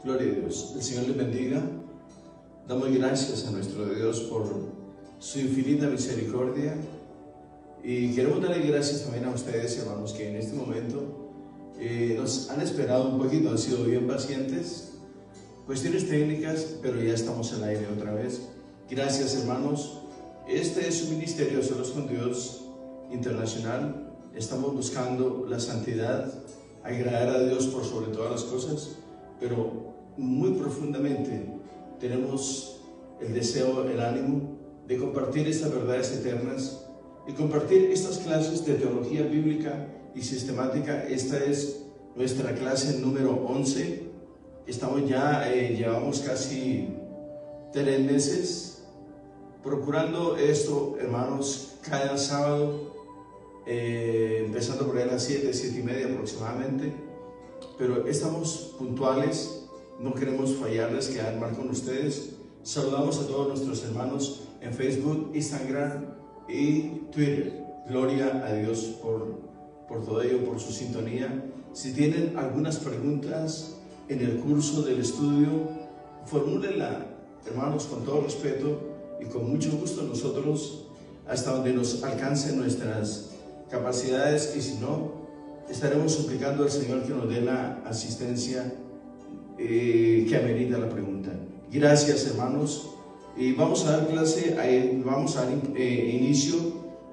Gloria a Dios. El Señor les bendiga. Damos gracias a nuestro Dios por su infinita misericordia y queremos darle gracias también a ustedes, hermanos, que en este momento nos han esperado un poquito, han sido bien pacientes. Cuestiones técnicas, pero ya estamos al aire otra vez. Gracias, hermanos. Este es un ministerio Solos con Dios internacional. Estamos buscando la santidad, agradar a Dios por sobre todas las cosas, pero muy profundamente tenemos el deseo, el ánimo de compartir estas verdades eternas y compartir estas clases de teología bíblica y sistemática. Esta es nuestra clase número 11. Estamos ya, llevamos casi 3 meses procurando esto, hermanos, cada sábado, empezando por ahí a las 7:30 aproximadamente, pero estamos puntuales, no queremos fallarles, quedar mal con ustedes. Saludamos a todos nuestros hermanos en Facebook, Instagram y Twitter. Gloria a Dios por todo ello, por su sintonía. Si tienen algunas preguntas en el curso del estudio, formúlenla, hermanos, con todo respeto y con mucho gusto. Nosotros, hasta donde nos alcancen nuestras capacidades, y si no, estaremos suplicando al Señor que nos dé la asistencia que amerita la pregunta. Gracias, hermanos, y vamos a dar clase, vamos a dar inicio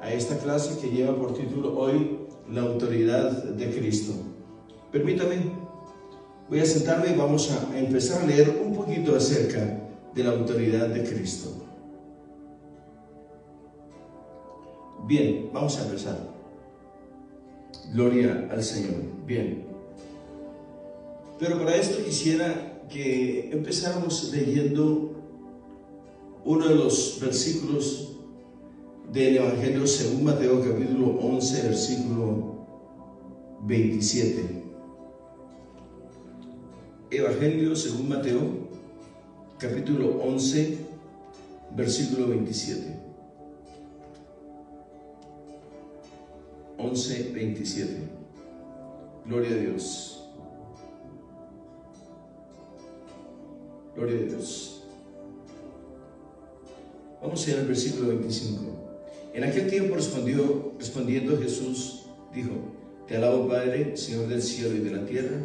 a esta clase que lleva por título hoy la autoridad de Cristo. Permítame, voy a sentarme y vamos a empezar a leer un poquito acerca de la autoridad de Cristo. Bien, vamos a empezar. Gloria al Señor. Bien. Pero para esto quisiera que empezáramos leyendo uno de los versículos del Evangelio según Mateo, capítulo 11, versículo 27. Evangelio según Mateo, capítulo 11, versículo 27. 11:27. Gloria a Dios. Gloria a Dios. Vamos a ir al versículo 25. En aquel tiempo respondiendo Jesús, dijo: Te alabo, Padre, Señor del cielo y de la tierra,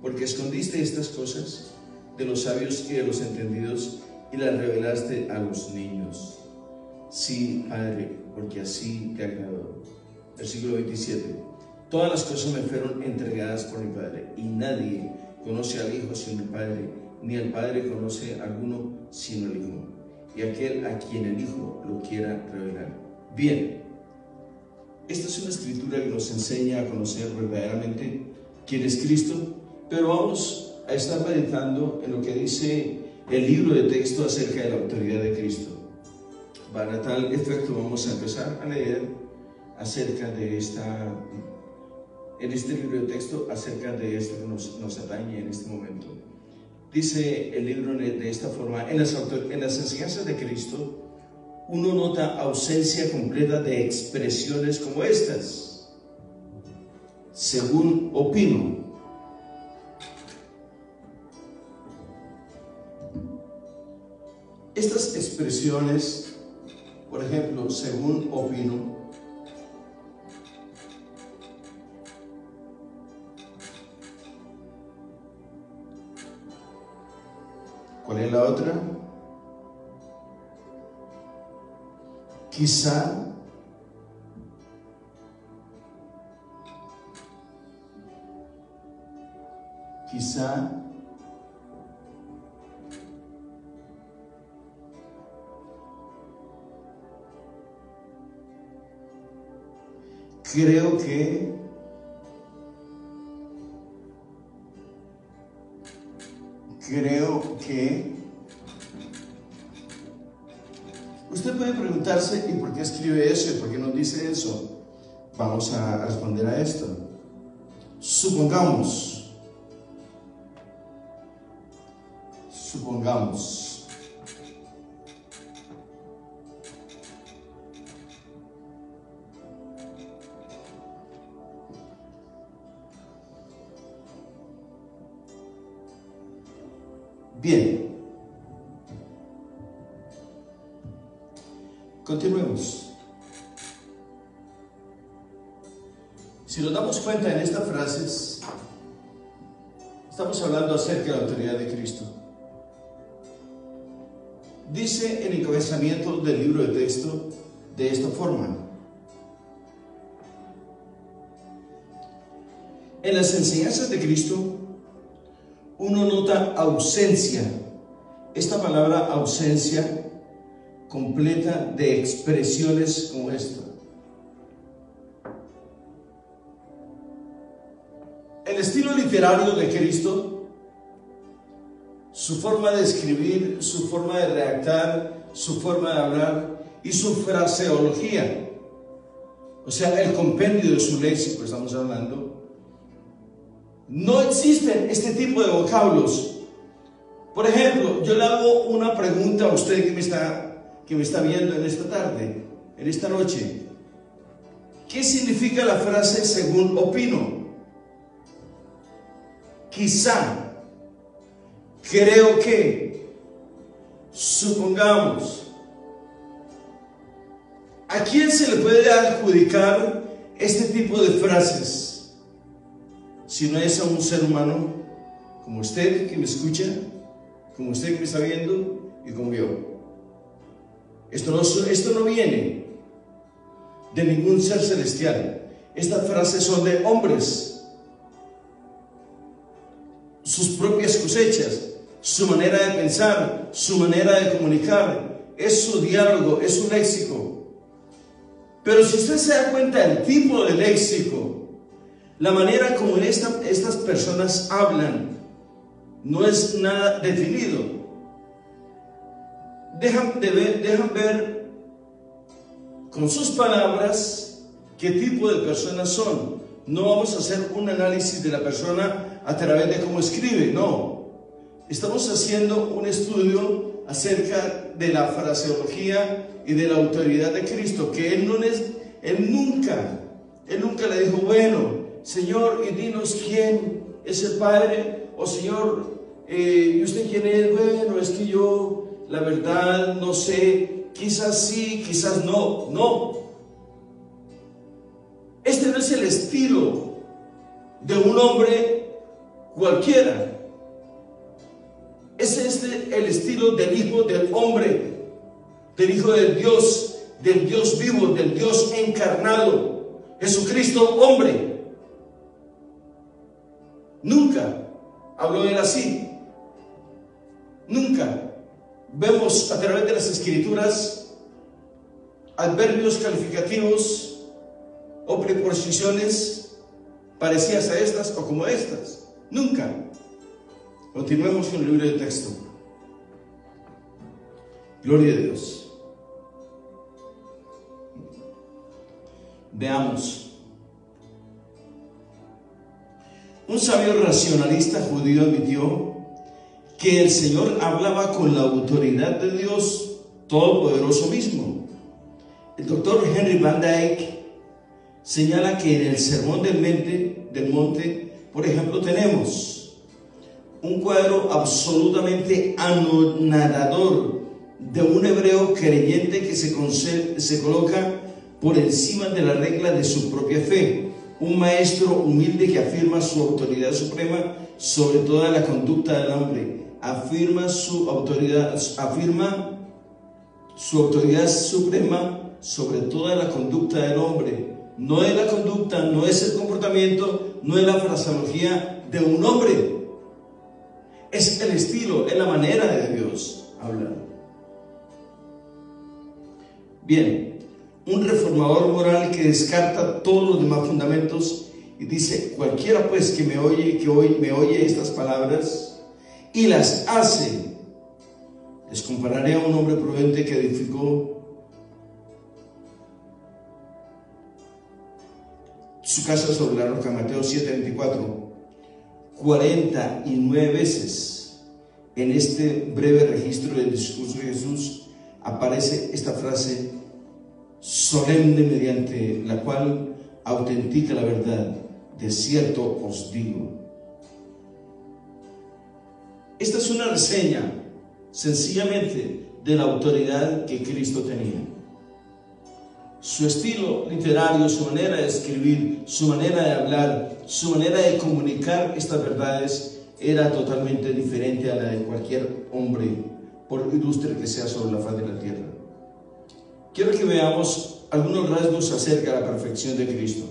porque escondiste estas cosas de los sabios y de los entendidos y las revelaste a los niños. Sí, Padre, porque así te agradó. Versículo 27. Todas las cosas me fueron entregadas por mi Padre, y nadie conoce al Hijo sino el Padre, ni el Padre conoce a alguno sino el Hijo, y aquel a quien el Hijo lo quiera revelar. Bien, esta es una escritura que nos enseña a conocer verdaderamente quién es Cristo, pero vamos a estar meditando en lo que dice el libro de texto acerca de la autoridad de Cristo. Para tal efecto vamos a empezar a leer acerca de en este libro de texto, acerca de esto que nos atañe en este momento. Dice el libro de esta forma: en las enseñanzas de Cristo, uno nota ausencia completa de expresiones como estas. Según opino. Estas expresiones, por ejemplo, según opino, ¿cuál es la otra? Quizá. Creo que. Usted puede preguntarse: ¿y por qué escribe eso? ¿Y por qué nos dice eso? Vamos a responder a esto. Supongamos Bien. Continuemos. Si nos damos cuenta en estas frases, estamos hablando acerca de la autoridad de Cristo. Dice el encabezamiento del libro de texto de esta forma: en las enseñanzas de Cristo uno nota ausencia. Esta palabra ausencia completa de expresiones como esta. El estilo literario de Cristo, su forma de escribir, su forma de redactar, su forma de hablar y su fraseología, o sea, el compendio de su léxico, estamos hablando, no existen este tipo de vocablos. Por ejemplo, yo le hago una pregunta a usted que me está viendo en esta tarde, en esta noche. ¿Qué significa la frase según opino? Quizá, creo que, supongamos. ¿A quién se le puede adjudicar este tipo de frases? Si no es a un ser humano como usted que me escucha, como usted que me está viendo y como yo. Esto no viene de ningún ser celestial. Estas frases son de hombres. Sus propias cosechas, su manera de pensar, su manera de comunicar, es su diálogo, es su léxico. Pero si usted se da cuenta del tipo de léxico, la manera como estas personas hablan, no es nada definido. Dejan ver con sus palabras qué tipo de personas son. No vamos a hacer un análisis de la persona a través de cómo escribe, no. Estamos haciendo un estudio acerca de la fraseología y de la autoridad de Cristo, que Él nunca le dijo, bueno, Señor, y dinos quién es el Padre, o Señor, ¿y usted quién es? Bueno, es que yo, la verdad, no sé, quizás sí, quizás no. No. Este no es el estilo de un hombre cualquiera. Es el estilo del Hijo del Hombre, del Hijo del Dios vivo, del Dios encarnado, Jesucristo hombre. Nunca habló él así. Nunca. Vemos a través de las Escrituras adverbios calificativos o preposiciones parecidas a estas o como estas. Nunca. Continuemos con el libro de texto. Gloria a Dios. Veamos. Un sabio racionalista judío admitió que el Señor hablaba con la autoridad de Dios Todopoderoso mismo. El doctor Henry Van Dyke señala que en el Sermón del Monte, por ejemplo, tenemos un cuadro absolutamente anonadador de un hebreo creyente que se coloca por encima de la regla de su propia fe, un maestro humilde que afirma su autoridad suprema sobre toda la conducta del hombre, afirma su autoridad suprema sobre toda la conducta del hombre. No es la conducta, no es el comportamiento, no es la fraseología de un hombre. Es el estilo, es la manera de Dios hablar. Bien, un reformador moral que descarta todos los demás fundamentos y dice: cualquiera pues que hoy me oye estas palabras y las hace, les compararé a un hombre prudente que edificó su casa sobre la roca. Mateo 7:24. 49 veces en este breve registro del discurso de Jesús aparece esta frase solemne mediante la cual autentica la verdad: de cierto os digo. Esta es una reseña sencillamente de la autoridad que Cristo tenía. Su estilo literario, su manera de escribir, su manera de hablar, su manera de comunicar estas verdades era totalmente diferente a la de cualquier hombre, por ilustre que sea sobre la faz de la tierra. Quiero que veamos algunos rasgos acerca de la perfección de Cristo.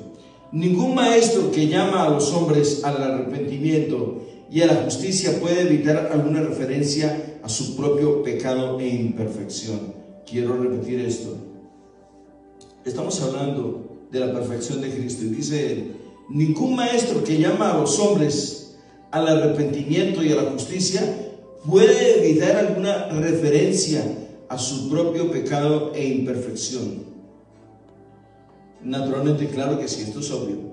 Ningún maestro que llama a los hombres al arrepentimiento y a la justicia puede evitar alguna referencia a su propio pecado e imperfección. Quiero repetir esto. Estamos hablando de la perfección de Cristo y dice él: ningún maestro que llama a los hombres al arrepentimiento y a la justicia puede evitar alguna referencia a su propio pecado e imperfección. Naturalmente, claro que sí, esto es obvio.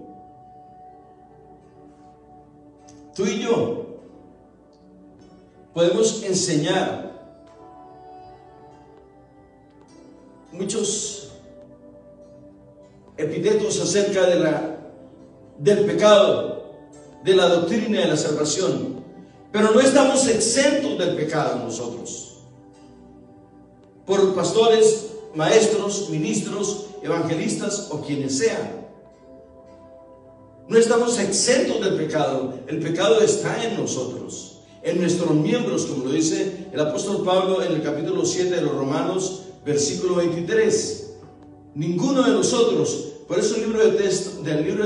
Tú y yo podemos enseñar muchos epítetos acerca del pecado, de la doctrina de la salvación, pero no estamos exentos del pecado nosotros, por pastores, maestros, ministros, evangelistas o quienes sean. No estamos exentos del pecado. El pecado está en nosotros, en nuestros miembros, como lo dice el apóstol Pablo en el capítulo 7 de los Romanos, versículo 23. Ninguno de nosotros, por eso el libro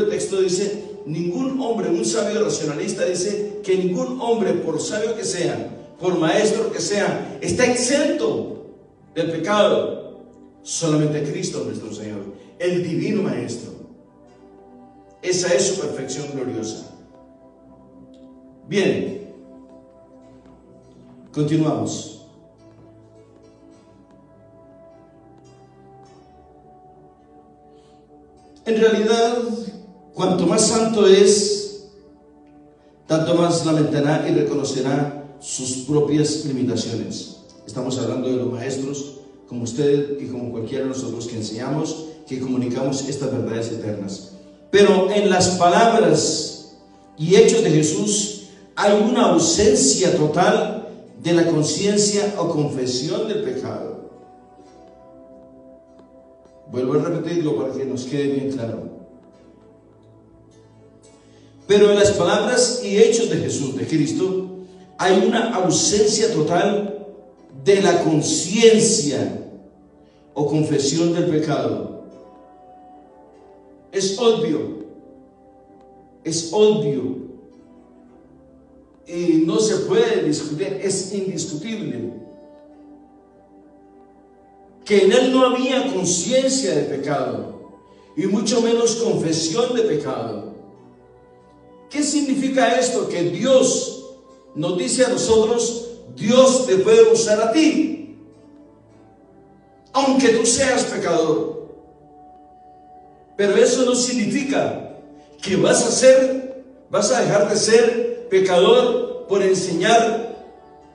de texto dice: ningún hombre, un sabio racionalista dice que ningún hombre, por sabio que sea, por maestro que sea, está exento del pecado. Solamente Cristo nuestro Señor, el divino maestro. Esa es su perfección gloriosa. Bien, continuamos. En realidad, cuanto más santo es, tanto más lamentará y reconocerá sus propias limitaciones. Estamos hablando de los maestros, como usted y como cualquiera de nosotros que enseñamos, que comunicamos estas verdades eternas. Pero en las palabras y hechos de Jesús hay una ausencia total de la conciencia o confesión del pecado. Vuelvo a repetirlo para que nos quede bien claro. Pero en las palabras y hechos de Jesús, de Cristo, hay una ausencia total de la conciencia o confesión del pecado. Es obvio y no se puede discutir, es indiscutible que en él no había conciencia de pecado y mucho menos confesión de pecado. ¿Qué significa esto? Que Dios nos dice a nosotros: Dios te puede usar a ti, aunque tú seas pecador. Pero eso no significa que vas a dejar de ser pecador por enseñar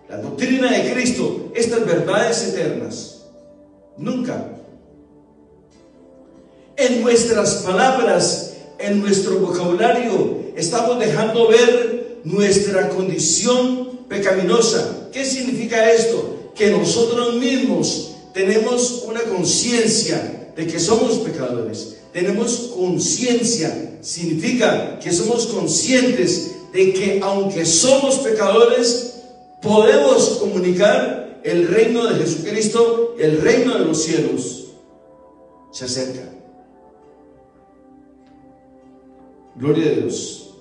la doctrina de Cristo, estas verdades eternas. Nunca. En nuestras palabras, en nuestro vocabulario, estamos dejando ver nuestra condición pecaminosa. ¿Qué significa esto? Que nosotros mismos tenemos una conciencia de que somos pecadores. Tenemos conciencia, significa que somos conscientes de que aunque somos pecadores, podemos comunicar el reino de Jesucristo, el reino de los cielos. Se acerca. Gloria a Dios.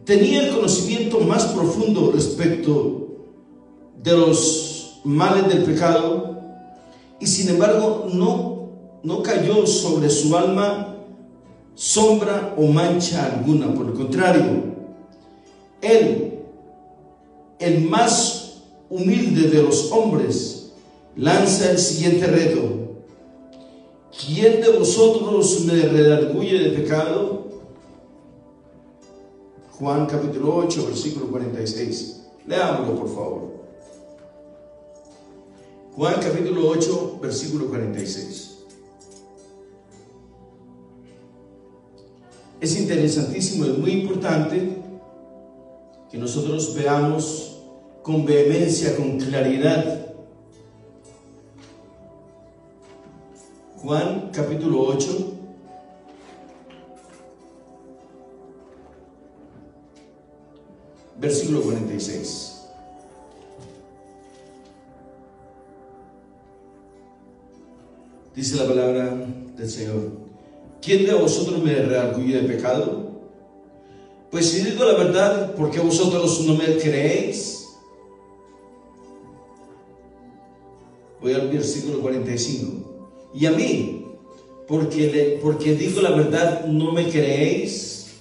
Tenía el conocimiento más profundo respecto de los males del pecado, y sin embargo no cayó sobre su alma sombra o mancha alguna. Por el contrario, él, el más humilde de los hombres, lanza el siguiente reto: ¿quién de vosotros me redarguye de pecado? Juan capítulo 8, versículo 46. Leámoslo, por favor. Juan capítulo 8, versículo 46. Es interesantísimo, es muy importante que nosotros veamos con vehemencia, con claridad. Juan capítulo 8, versículo 46. Dice la palabra del Señor: ¿quién de vosotros me redarguye de pecado? Pues si digo la verdad, ¿por qué vosotros no me creéis? Voy al versículo 45. Y a mí, porque digo la verdad, ¿no me creéis?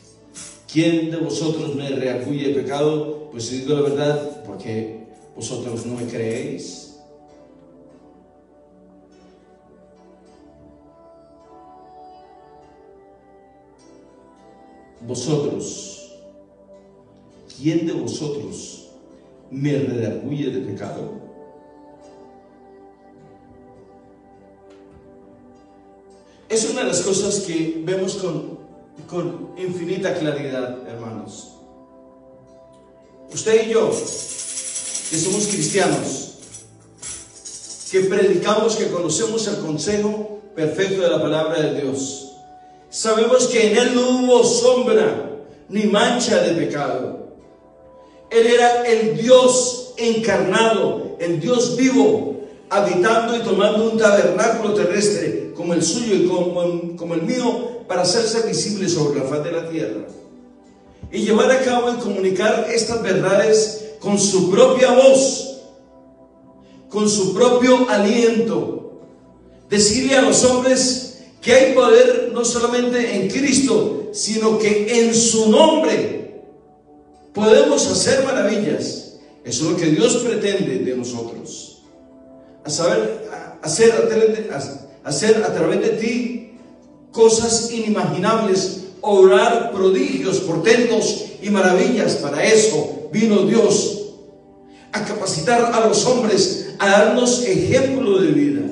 ¿Quién de vosotros me redarguye de pecado? Pues si digo la verdad, ¿por qué vosotros no me creéis? Vosotros, ¿quién de vosotros me redarguye de pecado? Es una de las cosas que vemos con infinita claridad, hermanos. Usted y yo, que somos cristianos, que predicamos, que conocemos el consejo perfecto de la palabra de Dios, sabemos que en Él no hubo sombra ni mancha de pecado. Él era el Dios encarnado, el Dios vivo, habitando y tomando un tabernáculo terrestre como el suyo y como el mío, para hacerse visible sobre la faz de la tierra y llevar a cabo y comunicar estas verdades con su propia voz, con su propio aliento. Decirle a los hombres que hay poder no solamente en Cristo, sino que en su nombre podemos hacer maravillas. Eso es lo que Dios pretende de nosotros. Hacer a través de ti cosas inimaginables, obrar prodigios, portentos y maravillas. Para eso vino Dios, a capacitar a los hombres, a darnos ejemplo de vida.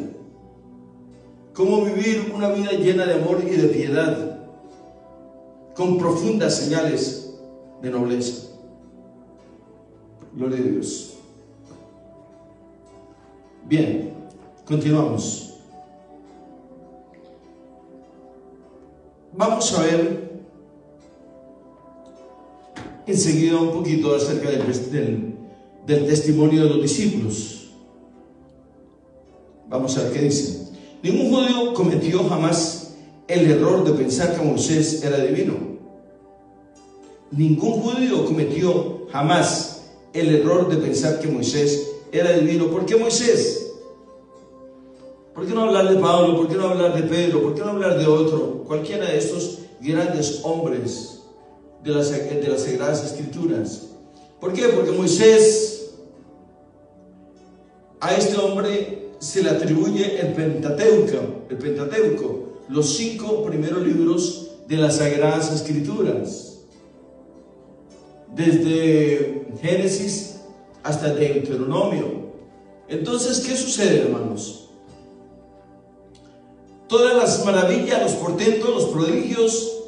Cómo vivir una vida llena de amor y de piedad, con profundas señales de nobleza. Gloria a Dios. Bien, continuamos. Vamos a ver enseguida un poquito acerca del testimonio de los discípulos. Vamos a ver qué dice. Ningún judío cometió jamás el error de pensar que Moisés era divino. Ningún judío cometió jamás el error de pensar que Moisés era divino. ¿Por qué Moisés? ¿Por qué no hablar de Pablo? ¿Por qué no hablar de Pedro? ¿Por qué no hablar de otro? Cualquiera de estos grandes hombres de las Sagradas Escrituras. ¿Por qué? Porque Moisés, a este hombre se le atribuye el Pentateuco, los 5 primeros libros de las Sagradas Escrituras, desde Génesis hasta Deuteronomio. Entonces, ¿qué sucede, hermanos? Todas las maravillas, los portentos, los prodigios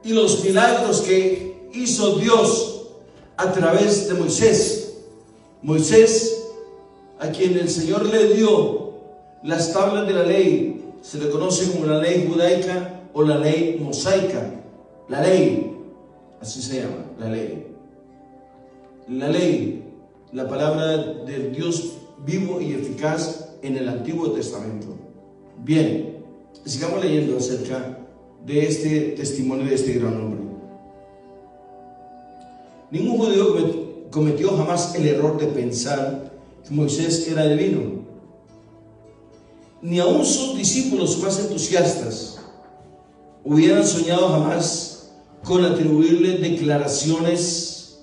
y los milagros que hizo Dios a través de Moisés, a quien el Señor le dio las tablas de la ley, se le conoce como la ley judaica o la ley mosaica. La ley, así se llama, la ley. La ley, la palabra del Dios vivo y eficaz en el Antiguo Testamento. Bien, sigamos leyendo acerca de este testimonio de este gran hombre. Ningún judío cometió jamás el error de pensar que Moisés era divino. Ni aun sus discípulos más entusiastas hubieran soñado jamás con atribuirle declaraciones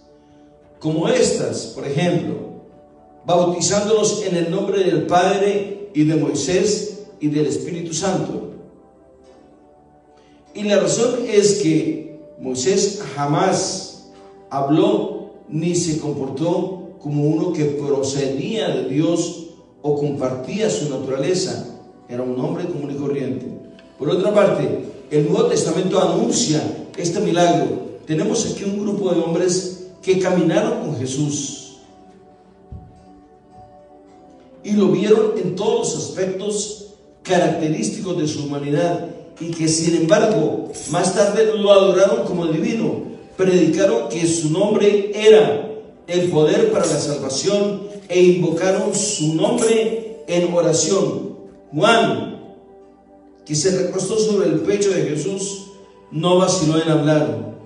como estas. Por ejemplo, bautizándolos en el nombre del Padre y de Moisés y del Espíritu Santo. Y la razón es que Moisés jamás habló ni se comportó como uno que procedía de Dios o compartía su naturaleza. Era un hombre común y corriente. Por otra parte, el Nuevo Testamento anuncia este milagro. Tenemos aquí un grupo de hombres que caminaron con Jesús y lo vieron en todos los aspectos característicos de su humanidad, y que sin embargo más tarde lo adoraron como divino. Predicaron que su nombre era el poder para la salvación e invocaron su nombre en oración. Juan, que se recostó sobre el pecho de Jesús, no vaciló en hablar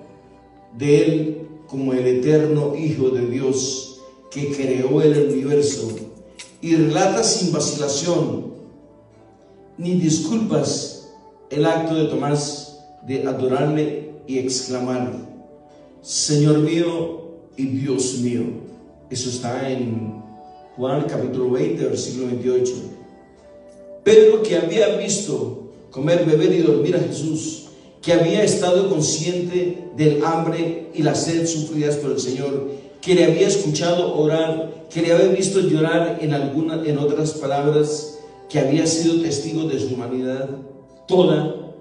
de él como el eterno Hijo de Dios que creó el universo, y relata sin vacilación ni disculpas el acto de Tomás de adorarle y exclamar: Señor mío y Dios mío. Eso está en Juan capítulo 20, versículo 28. Pedro, que había visto comer, beber y dormir a Jesús, que había estado consciente del hambre y la sed sufridas por el Señor, que le había escuchado orar, que le había visto llorar, en otras palabras, que había sido testigo de su humanidad toda,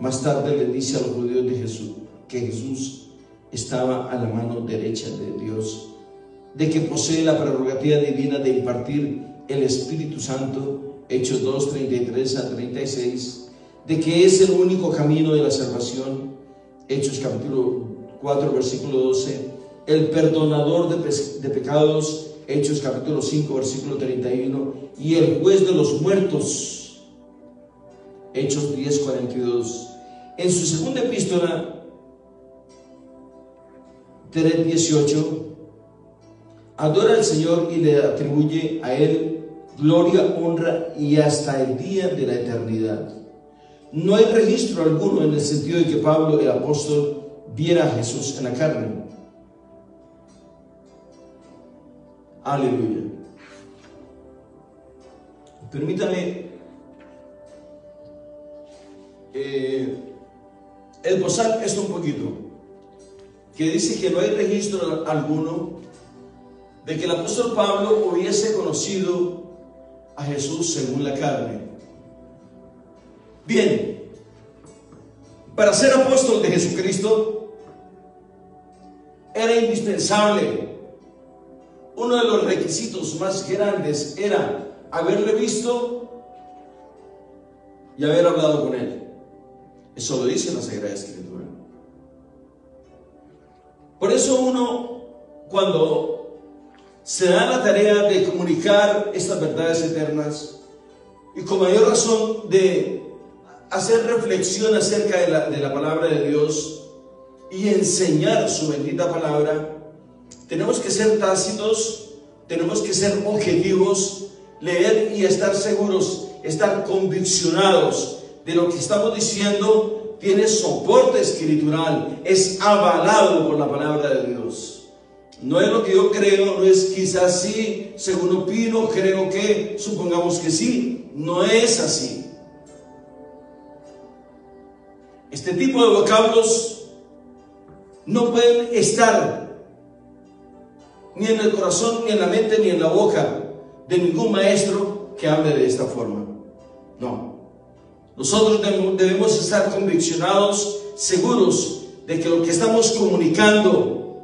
más tarde le dice a los judíos de Jesús que Jesús estaba a la mano derecha de Dios, de que posee la prerrogativa divina de impartir el Espíritu Santo, Hechos 2, 33 a 36, de que es el único camino de la salvación, Hechos capítulo 4, versículo 12, el perdonador de pecados, Hechos capítulo 5, versículo 31, y el juez de los muertos, Hechos 10, 42. En su segunda epístola, 3, 18, adora al Señor y le atribuye a Él gloria, honra y hasta el día de la eternidad. No hay registro alguno en el sentido de que Pablo, el apóstol, viera a Jesús en la carne. Aleluya. Permítame esbozar esto un poquito, que dice que no hay registro alguno de que el apóstol Pablo hubiese conocido a Jesús según la carne. Bien, para ser apóstol de Jesucristo era indispensable, uno de los requisitos más grandes era haberle visto y haber hablado con él. Eso lo dice la Sagrada Escritura. Por eso uno, cuando se da la tarea de comunicar estas verdades eternas, y con mayor razón de hacer reflexión acerca de la palabra de Dios y enseñar su bendita palabra, tenemos que ser tácitos, tenemos que ser objetivos, leer y estar seguros, estar conviccionados de lo que estamos diciendo tiene soporte escritural, es avalado por la palabra de Dios. No es lo que yo creo, no es quizás sí, según opino, creo que, supongamos que sí, no es así. Este tipo de vocablos no pueden estar ni en el corazón, ni en la mente, ni en la boca de ningún maestro que hable de esta forma. No. Nosotros debemos estar conviccionados, seguros de que lo que estamos comunicando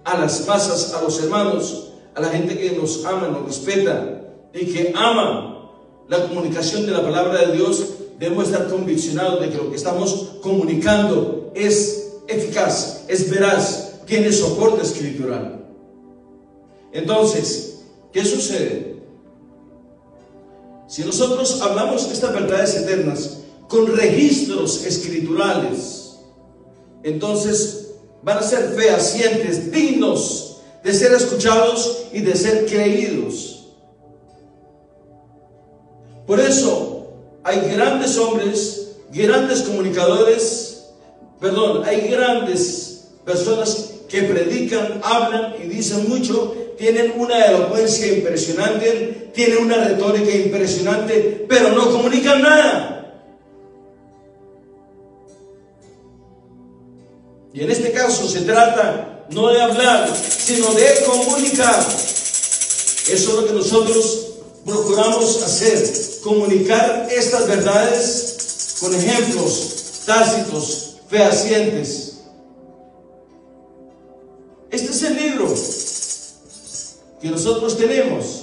a las masas, a los hermanos, a la gente que nos ama, nos respeta y que ama la comunicación de la palabra de Dios, debemos estar conviccionados de que lo que estamos comunicando es eficaz, es veraz, tiene soporte escritural. Entonces, ¿qué sucede? Si nosotros hablamos de estas verdades eternas con registros escriturales, entonces van a ser fehacientes, dignos de ser escuchados y de ser creídos. Por eso hay grandes hombres, grandes comunicadores, hay grandes personas que predican, hablan y dicen mucho, tienen una elocuencia impresionante, tienen una retórica impresionante, pero no comunican nada. Y en este caso se trata no de hablar, sino de comunicar. Eso es lo que nosotros procuramos hacer, comunicar estas verdades con ejemplos, tácitos, fehacientes. Este es el libro que nosotros tenemos.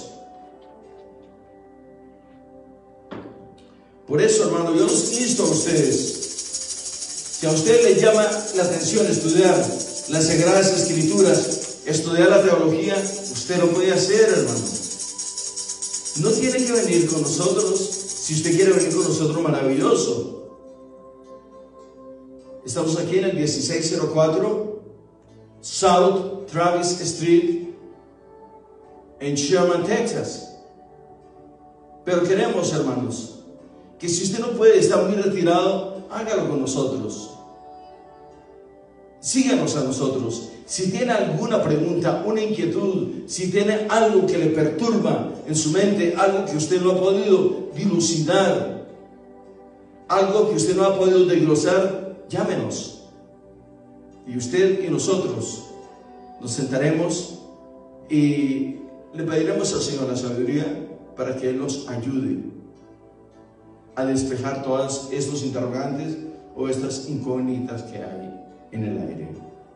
Por eso, hermano, yo los insto a ustedes, si a usted le llama la atención estudiar las Sagradas Escrituras, estudiar la teología, usted lo puede hacer, hermano. No tiene que venir con nosotros. Si usted quiere venir con nosotros, maravilloso. Estamos aquí en el 1604 South Travis Street en Sherman, Texas. Pero queremos, hermanos, que si usted no puede, está muy retirado, hágalo con nosotros. Síganos a nosotros. Si tiene alguna pregunta, una inquietud, si tiene algo que le perturba en su mente, algo que usted no ha podido dilucidar, algo que usted no ha podido desglosar, llámenos. Y usted y nosotros nos sentaremos y le pediremos al Señor la sabiduría para que Él nos ayude a despejar todos estos interrogantes o estas incógnitas que hay en el aire.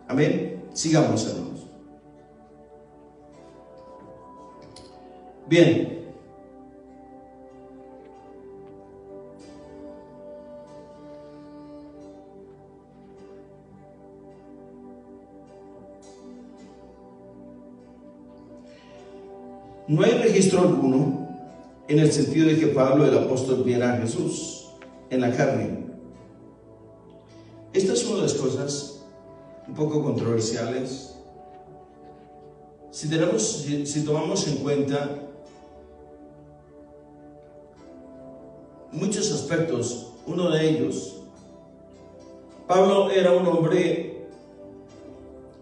Amén. Sigamos, hermanos. Bien. No hay registro alguno en el sentido de que Pablo, el apóstol, viera a Jesús en la carne. Esta es una de las cosas un poco controversiales. Si tomamos en cuenta muchos aspectos, uno de ellos, Pablo era un hombre,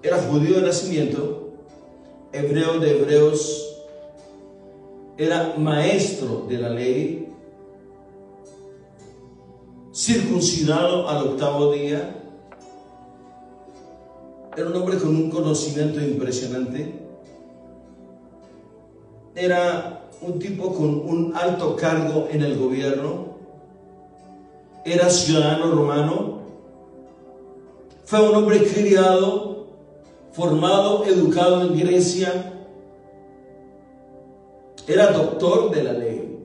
era judío de nacimiento, hebreo de hebreos, era maestro de la ley, circuncidado al 8º día. Era un hombre con un conocimiento impresionante. Era un tipo con un alto cargo en el gobierno. Era ciudadano romano. Fue un hombre criado, formado, educado en Grecia. Era doctor de la ley,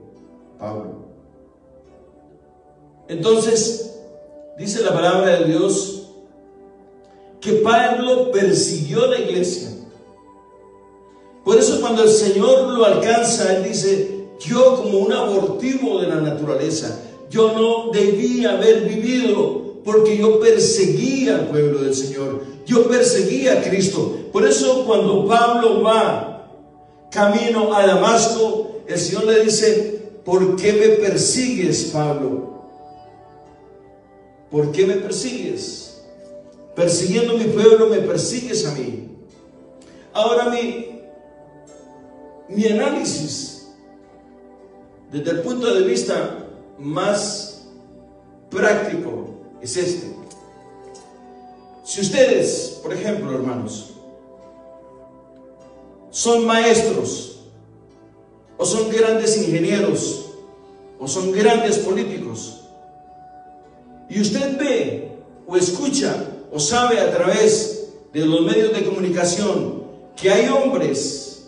Pablo. Entonces, dice la palabra de Dios que Pablo persiguió la iglesia. Por eso cuando el Señor lo alcanza, Él dice: yo, como un abortivo de la naturaleza, yo no debía haber vivido, porque yo perseguía al pueblo del Señor, yo perseguía a Cristo. Por eso cuando Pablo va camino a Damasco, el Señor le dice: ¿por qué me persigues, Pablo? ¿Por qué me persigues? Persiguiendo a mi pueblo, me persigues a mí. Ahora mi análisis, desde el punto de vista más práctico, es este. Si ustedes, por ejemplo, hermanos, son maestros, o son grandes ingenieros, o son grandes políticos, y usted ve o escucha o sabe a través de los medios de comunicación que hay hombres,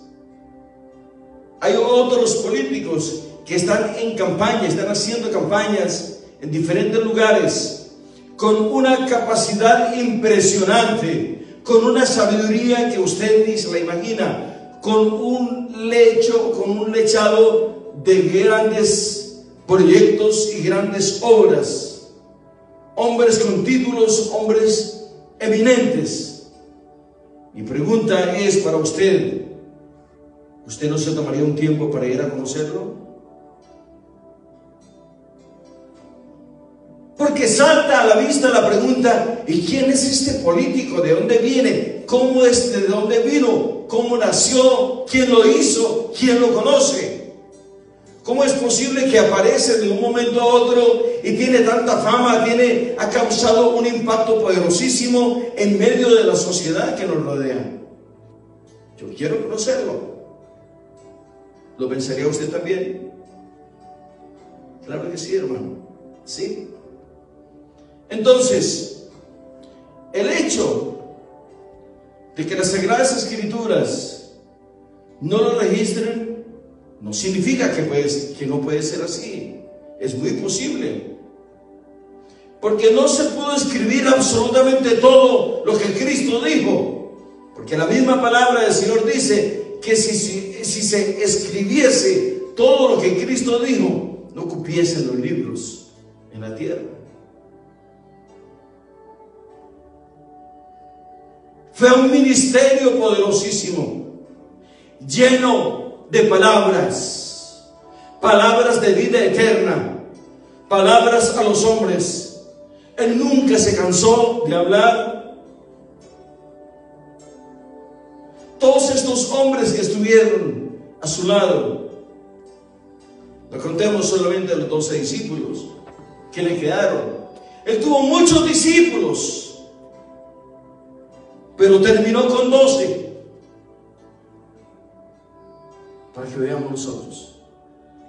hay otros políticos que están en campaña, están haciendo campañas en diferentes lugares con una capacidad impresionante, con una sabiduría que usted ni se la imagina, con un lechado de grandes proyectos y grandes obras. Hombres con títulos, hombres eminentes. Mi pregunta es para usted: ¿usted no se tomaría un tiempo para ir a conocerlo? Porque salta a la vista la pregunta: ¿y quién es este político? ¿De dónde viene? ¿Cómo es? ¿De dónde vino? ¿Cómo nació? ¿Quién lo hizo? ¿Quién lo conoce? ¿Cómo es posible que aparece de un momento a otro y tiene tanta fama, ha causado un impacto poderosísimo en medio de la sociedad que nos rodea? Yo quiero conocerlo. ¿Lo pensaría usted también? Claro que sí, hermano. Sí. Entonces, el hecho de que las Sagradas Escrituras no lo registren no significa que no puede ser así. Es muy posible, porque no se pudo escribir absolutamente todo lo que Cristo dijo, porque la misma palabra del Señor dice que si se escribiese todo lo que Cristo dijo, no cupiesen los libros en la tierra. Fue un ministerio poderosísimo, lleno de palabras, palabras de vida eterna, palabras a los hombres. Él nunca se cansó de hablar. Todos estos hombres que estuvieron a su lado, no contemos solamente a los 12 discípulos que le quedaron. Él tuvo muchos discípulos, pero terminó con 12. Para que veamos nosotros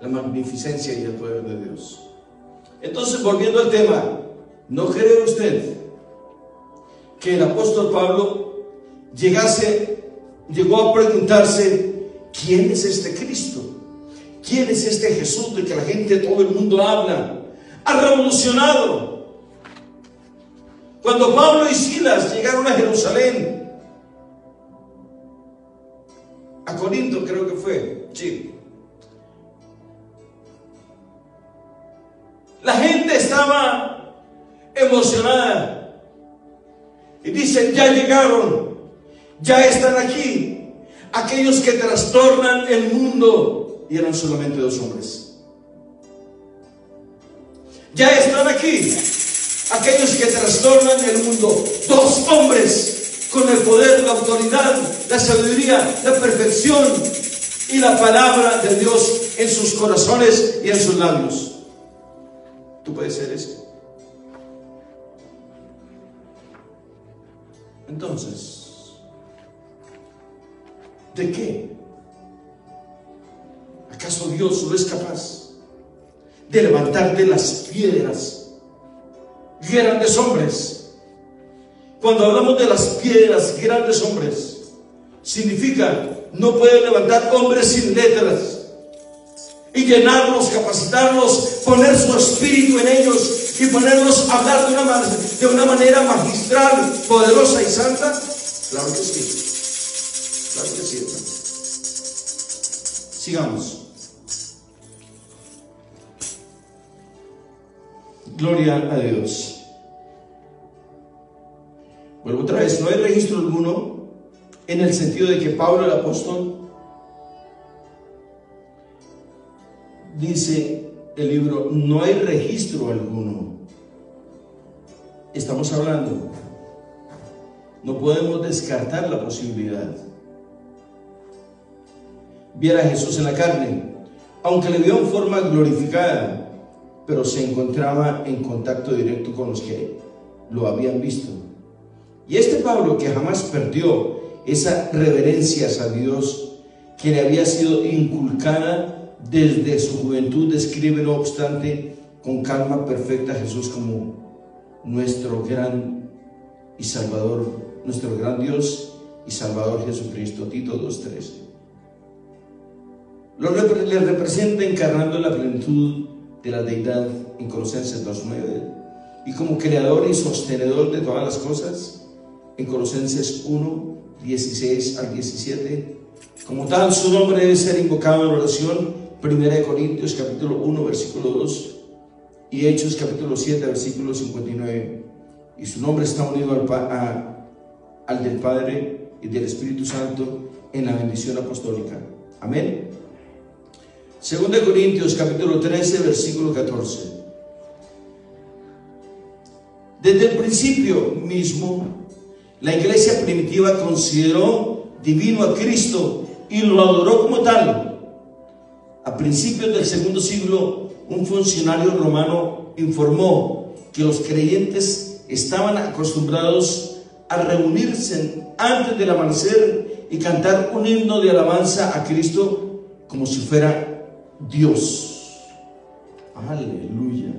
la magnificencia y el poder de Dios. Entonces, volviendo al tema, ¿no cree usted que el apóstol Pablo llegó a preguntarse: ¿quién es este Cristo? ¿Quién es este Jesús de que la gente, todo el mundo habla? Ha revolucionado. Cuando Pablo y Silas llegaron a Jerusalén, a Corinto creo que fue, sí, la gente estaba emocionada y dicen: ya llegaron, ya están aquí aquellos que trastornan el mundo, y eran solamente 2 hombres. Ya están aquí aquellos que trastornan el mundo, 2 hombres con el poder, la autoridad, la sabiduría, la perfección y la palabra de Dios en sus corazones y en sus labios. ¿Tú puedes ser ese? Entonces, ¿de qué? ¿Acaso Dios no es capaz de levantar de las piedras grandes hombres? Cuando hablamos de las piedras, grandes hombres, significa no puede levantar hombres sin letras y llenarlos, capacitarlos, poner su espíritu en ellos y ponerlos a hablar de una manera magistral, poderosa y santa. Claro que sí, claro que sí, hermano. Sigamos. Gloria a Dios. Vuelvo otra vez, no hay registro alguno en el sentido de que Pablo el apóstol dice el libro, no hay registro alguno. Estamos hablando, no podemos descartar la posibilidad. Viera a Jesús en la carne, aunque le vio en forma glorificada, pero se encontraba en contacto directo con los que lo habían visto. Y este Pablo, que jamás perdió esa reverencia a Dios que le había sido inculcada desde su juventud, describe no obstante con calma perfecta a Jesús como nuestro gran y Salvador, nuestro gran Dios y Salvador Jesucristo. Tito 2:13. Le representa encarnando la plenitud de la deidad en Colosenses 2:9, y como creador y sostenedor de todas las cosas en Colosenses 1:16 al 17. Como tal, su nombre debe ser invocado en oración. 1 Corintios capítulo 1 versículo 2 y Hechos capítulo 7 versículo 59. Y su nombre está unido al del Padre y del Espíritu Santo en la bendición apostólica. Amén. 2 Corintios capítulo 13 versículo 14. Desde el principio mismo, la iglesia primitiva consideró divino a Cristo y lo adoró como tal. A principios del segundo siglo, un funcionario romano informó que los creyentes estaban acostumbrados a reunirse antes del amanecer y cantar un himno de alabanza a Cristo como si fuera Dios. Aleluya.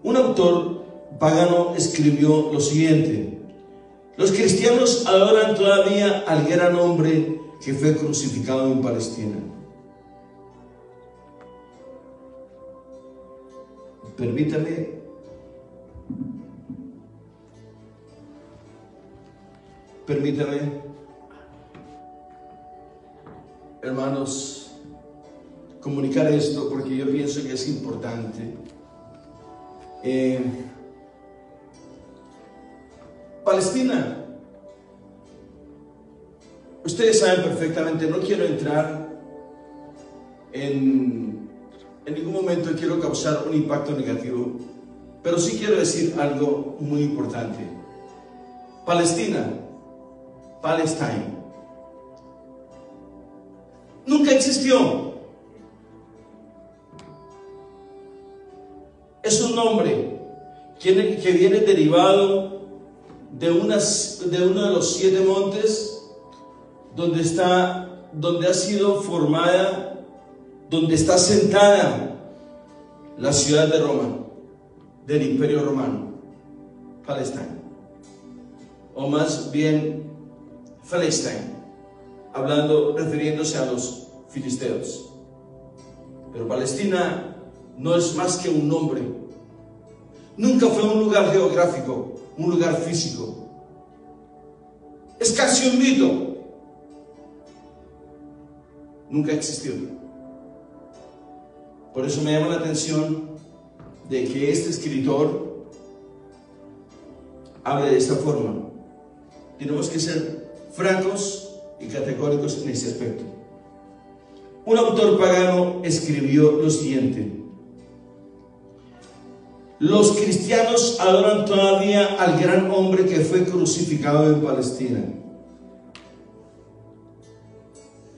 Un autor pagano escribió lo siguiente: los cristianos adoran todavía al gran hombre que fue crucificado en Palestina. Permítame, hermanos, comunicar esto porque yo pienso que es importante. Palestina, ustedes saben perfectamente, no quiero entrar en ningún momento, quiero causar un impacto negativo, pero sí quiero decir algo muy importante. Palestina, Palestine, nunca existió. Es un nombre que viene derivado de uno de los 7 montes donde ha sido formada, donde está sentada la ciudad de Roma, del Imperio Romano, Palestina, o más bien Palestine, refiriéndose a los filisteos. Pero Palestina no es más que un nombre. Nunca fue un lugar geográfico, un lugar físico. Es casi un mito. Nunca existió. Por eso me llama la atención de que este escritor hable de esta forma. Tenemos que ser francos y categóricos en ese aspecto. Un autor pagano escribió lo siguiente: los cristianos adoran todavía al gran hombre que fue crucificado en Palestina.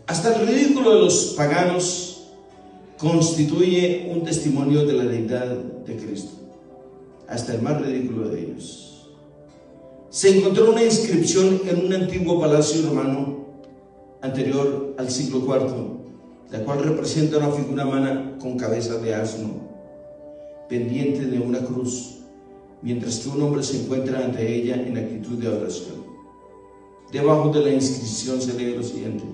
Hasta el ridículo de los paganos constituye un testimonio de la deidad de Cristo. Hasta el más ridículo de ellos. Se encontró una inscripción en un antiguo palacio romano anterior al siglo IV, la cual representa una figura humana con cabeza de asno, pendiente de una cruz, mientras que un hombre se encuentra ante ella en actitud de adoración. Debajo de la inscripción se lee lo siguiente: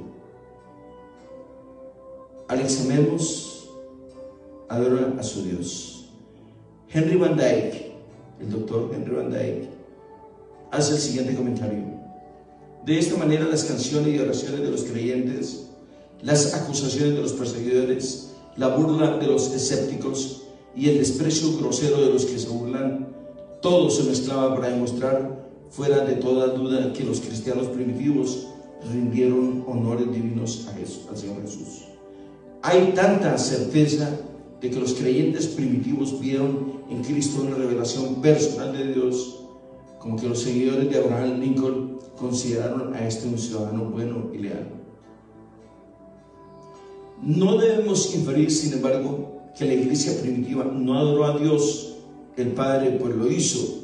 Alexamenos adora a su Dios. Henry Van Dyke, el doctor Henry Van Dyke, hace el siguiente comentario: de esta manera las canciones y oraciones de los creyentes, las acusaciones de los perseguidores, la burla de los escépticos y el desprecio grosero de los que se burlan, todo se mezclaba para demostrar fuera de toda duda que los cristianos primitivos rindieron honores divinos al Señor Jesús. Hay tanta certeza de que los creyentes primitivos vieron en Cristo una revelación personal de Dios, como que los seguidores de Abraham Lincoln consideraron a este un ciudadano bueno y leal. No debemos inferir, sin embargo, que la iglesia primitiva no adoró a Dios el Padre, pues lo hizo.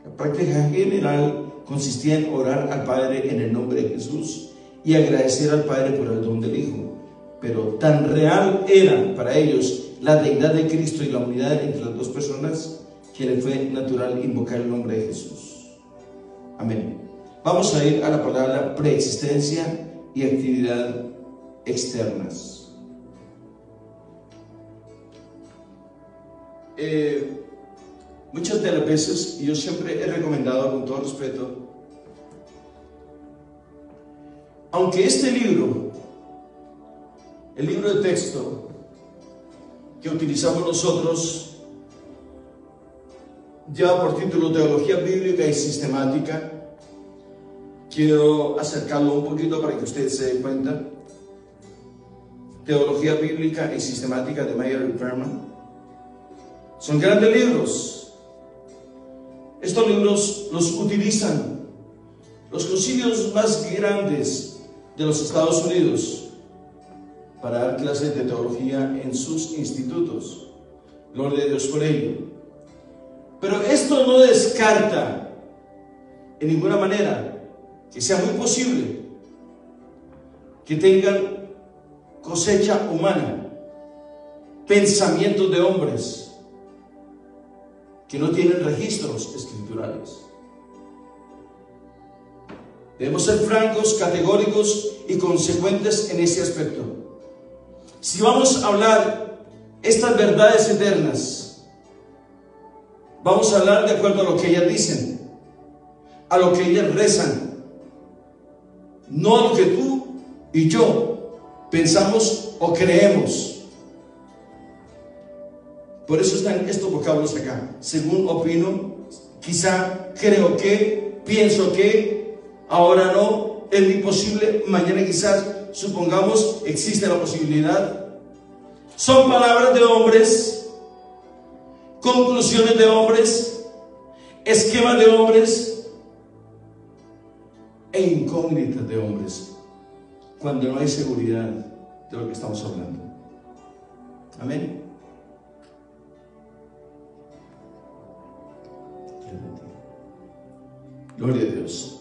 La práctica general consistía en orar al Padre en el nombre de Jesús y agradecer al Padre por el don del Hijo. Pero tan real era para ellos la deidad de Cristo y la unidad entre las dos personas que le fue natural invocar el nombre de Jesús. Amén. Vamos a ir a la palabra preexistencia y actividad externas. Muchas de las veces, y yo siempre he recomendado con todo respeto, aunque este libro, el libro de texto que utilizamos nosotros, lleva por título Teología Bíblica y Sistemática, quiero acercarlo un poquito para que ustedes se den cuenta. Teología Bíblica y Sistemática de Meyer y Perman. Son grandes libros. Estos libros los utilizan los concilios más grandes de los Estados Unidos para dar clases de teología en sus institutos. Gloria a Dios por ello. Pero esto no descarta en ninguna manera que sea muy posible que tengan cosecha humana, pensamientos de hombres, que no tienen registros escriturales. Debemos ser francos, categóricos y consecuentes en ese aspecto. Si vamos a hablar estas verdades eternas, vamos a hablar de acuerdo a lo que ellas dicen, a lo que ellas rezan, no a lo que tú y yo pensamos o creemos. Por eso están estos vocablos acá. Según opino, quizá, creo que, pienso que, ahora no, es muy posible, mañana quizás, supongamos, existe la posibilidad. Son palabras de hombres, conclusiones de hombres, esquemas de hombres e incógnitas de hombres, cuando no hay seguridad de lo que estamos hablando. Amén. Gloria a Dios.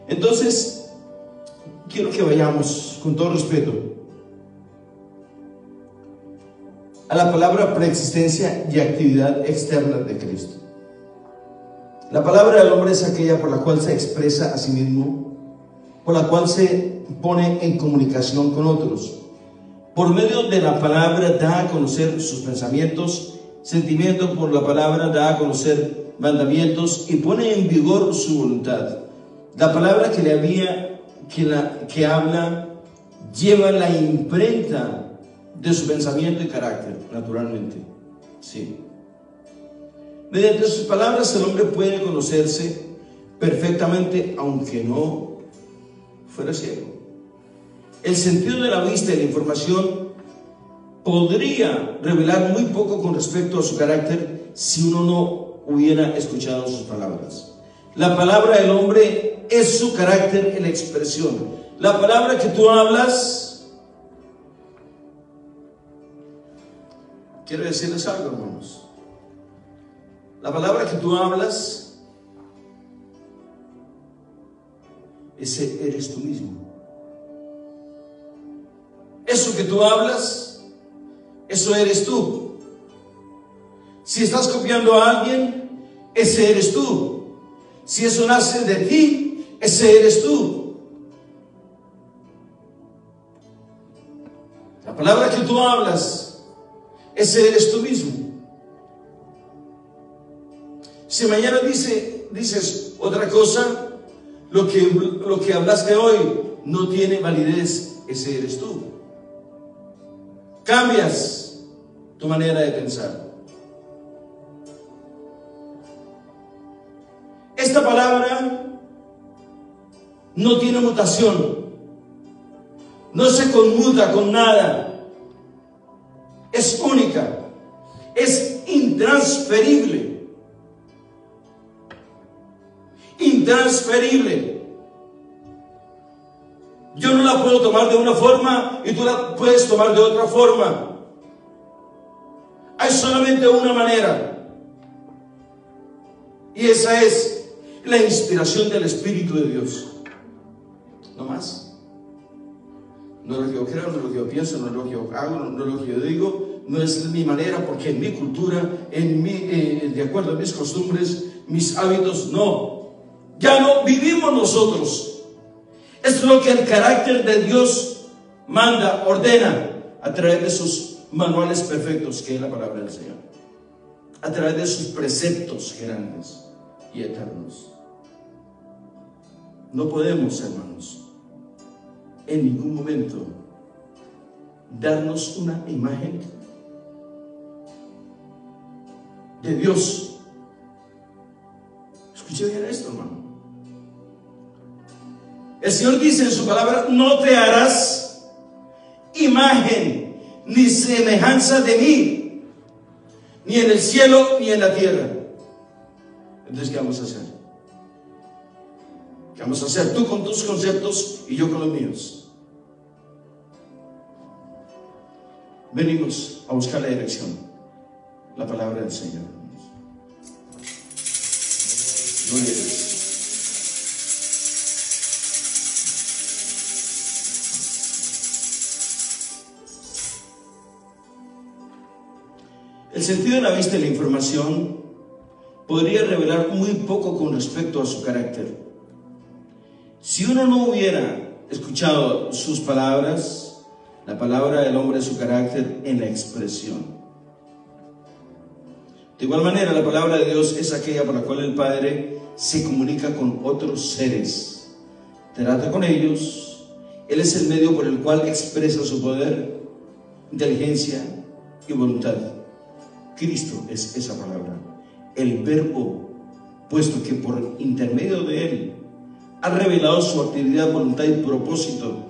Entonces, quiero que vayamos con todo respeto a la palabra preexistencia y actividad externa de Cristo. La palabra del hombre es aquella por la cual se expresa a sí mismo, por la cual se pone en comunicación con otros. Por medio de la palabra da a conocer sus pensamientos, sentimientos. Por la palabra da a conocer mandamientos y pone en vigor su voluntad. La palabra que habla lleva la imprenta de su pensamiento y carácter, naturalmente. Sí. Mediante sus palabras el hombre puede conocerse perfectamente, aunque no fuera ciego. El sentido de la vista y la información podría revelar muy poco con respecto a su carácter si uno no hubiera escuchado sus palabras. La palabra del hombre es su carácter en expresión. La palabra que tú hablas, quiero decirles algo, hermanos. La palabra que tú hablas, ese eres tú mismo. Eso que tú hablas, eso eres tú. Si estás copiando a alguien, ese eres tú. Si eso nace de ti, ese eres tú. La palabra que tú hablas, ese eres tú mismo. Si mañana dices otra cosa, lo que hablaste hoy no tiene validez, ese eres tú. Cambias tu manera de pensar. Esta palabra no tiene mutación, no se conmuta con nada, es única, es intransferible. Intransferible. Yo no la puedo tomar de una forma y tú la puedes tomar de otra forma. Hay solamente una manera, y esa es la inspiración del Espíritu de Dios. No más. No es lo que yo creo, no es lo que yo pienso, no es lo que yo hago, no es lo que yo digo, no es mi manera, porque en mi cultura, de acuerdo a mis costumbres, mis hábitos, no. Ya no vivimos nosotros. Es lo que el carácter de Dios manda, ordena, a través de sus manuales perfectos, que es la palabra del Señor, a través de sus preceptos grandes y eternos. No podemos, hermanos, en ningún momento darnos una imagen de Dios. Escuche bien esto, hermano. El Señor dice en su palabra: no te harás imagen ni semejanza de mí, ni en el cielo ni en la tierra. Entonces, ¿qué vamos a hacer? ¿Qué vamos a hacer? Tú con tus conceptos y yo con los míos. Venimos a buscar la dirección, la palabra del Señor. Gloria a Dios. El sentido de la vista y la información podría revelar muy poco con respecto a su carácter. Si uno no hubiera escuchado sus palabras, la palabra del hombre es su carácter en la expresión. De igual manera, la palabra de Dios es aquella por la cual el Padre se comunica con otros seres, trata con ellos. Él es el medio por el cual expresa su poder, inteligencia y voluntad. Cristo es esa palabra, el Verbo, puesto que por intermedio de Él ha revelado su actividad, voluntad y propósito,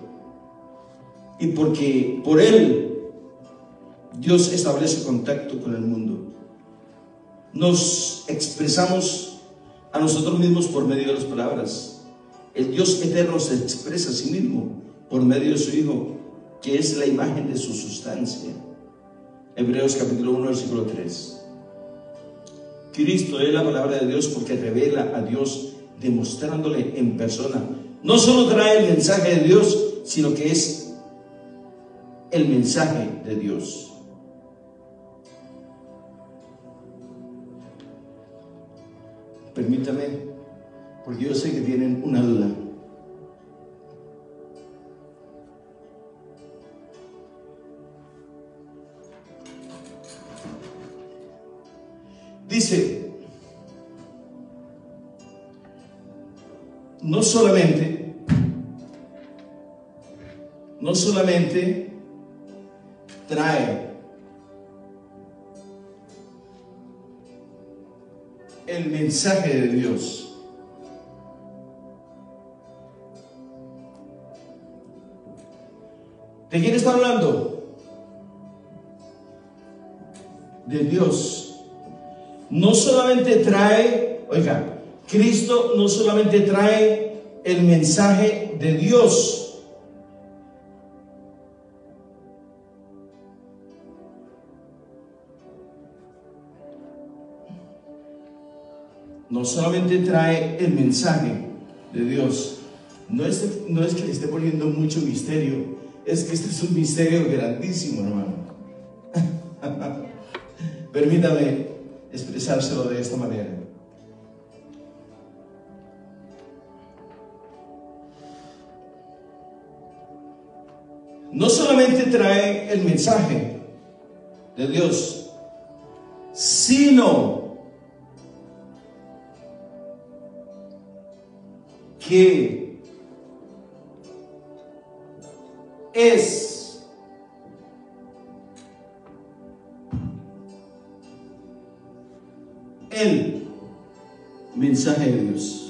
y porque por Él Dios establece contacto con el mundo. Nos expresamos a nosotros mismos por medio de las palabras. El Dios eterno se expresa a sí mismo por medio de su Hijo, que es la imagen de su sustancia. Hebreos capítulo 1, versículo 3. Cristo es la palabra de Dios porque revela a Dios demostrándole en persona. No solo trae el mensaje de Dios, sino que es el mensaje de Dios. Permítame, porque yo sé que tienen una duda. Dice, no solamente trae el mensaje de Dios, ¿de quién está hablando? De Dios. No solamente trae, oiga, Cristo no solamente trae el mensaje de Dios, no solamente trae el mensaje de Dios. No es que le esté poniendo mucho misterio, es que este es un misterio grandísimo, hermano. Permítame expresárselo de esta manera. No solamente trae el mensaje de Dios, sino que es el mensaje de Dios.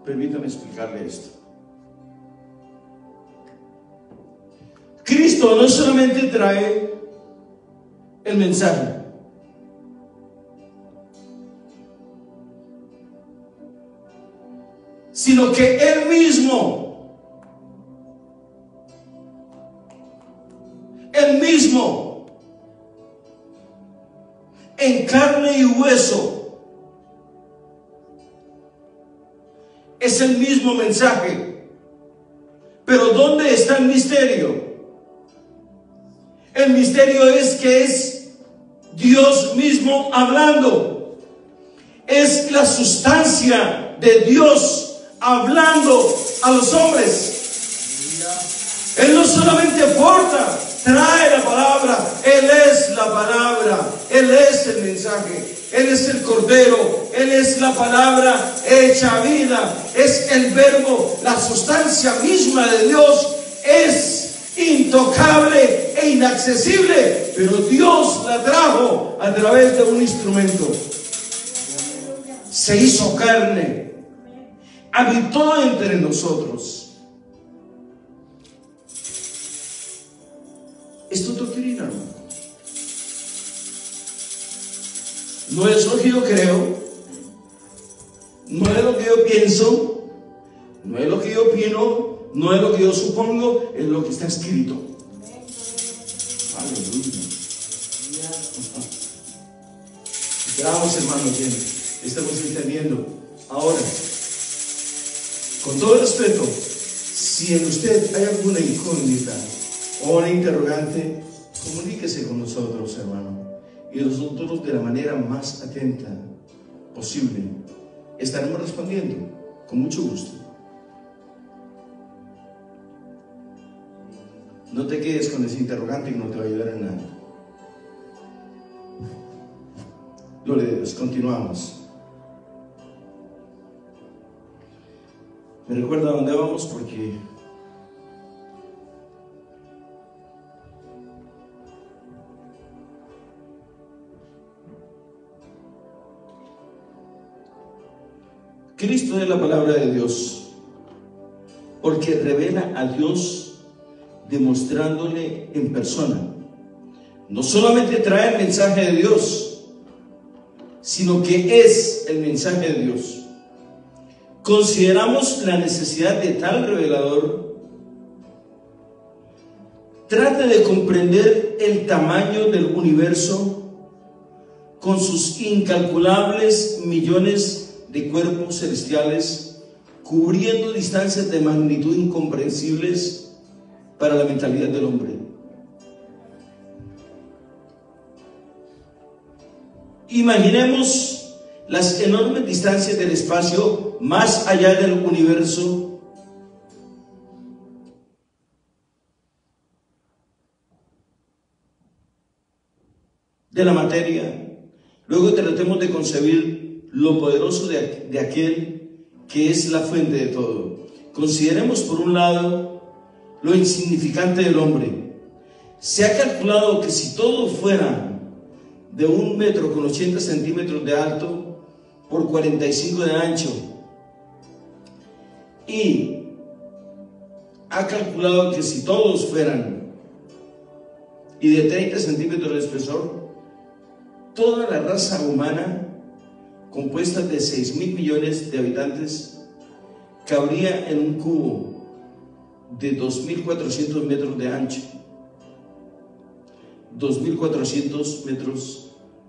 Permítame explicarle esto. Cristo no solamente trae el mensaje, sino que Él mismo en carne y hueso es el mismo mensaje. Pero ¿dónde está el misterio? El misterio es que es Dios mismo hablando. Es la sustancia de Dios hablando a los hombres. Él no solamente porta, trae la palabra. Él es la palabra. Él es el mensaje. Él es el Cordero. Él es la palabra hecha vida. Es el Verbo. La sustancia misma de Dios es intocable e inaccesible. Pero Dios la trajo a través de un instrumento. Se hizo carne. Habitó entre nosotros. Esto es doctrina, hermano. No es lo que yo creo, no es lo que yo pienso, no es lo que yo opino, no es lo que yo supongo, es lo que está escrito. Aleluya. Esperamos, hermanos, bien, estamos entendiendo. Ahora, con todo respeto, si en usted hay alguna incógnita o una interrogante, comuníquese con nosotros, hermano, y nosotros de la manera más atenta posible estaremos respondiendo con mucho gusto. No te quedes con ese interrogante y no te va a ayudar en nada. Gloria a Dios, continuamos. Me recuerda a dónde vamos porque Cristo es la palabra de Dios, porque revela a Dios demostrándole en persona. No solamente trae el mensaje de Dios, sino que es el mensaje de Dios. Consideramos la necesidad de tal revelador. Trate de comprender el tamaño del universo con sus incalculables millones de cuerpos celestiales, cubriendo distancias de magnitud incomprensibles para la mentalidad del hombre. Imaginemos las enormes distancias del espacio más allá del universo. De la materia. Luego tratemos de concebir lo poderoso de aquel que es la fuente de todo. Consideremos por un lado lo insignificante del hombre. Se ha calculado que si todo fuera de 1 metro con 80 centímetros de alto por 45 de ancho, y ha calculado que si todos fueran y de 30 centímetros de espesor, toda la raza humana, compuesta de 6.000 millones de habitantes, cabría en un cubo de 2.400 metros de ancho, 2.400 metros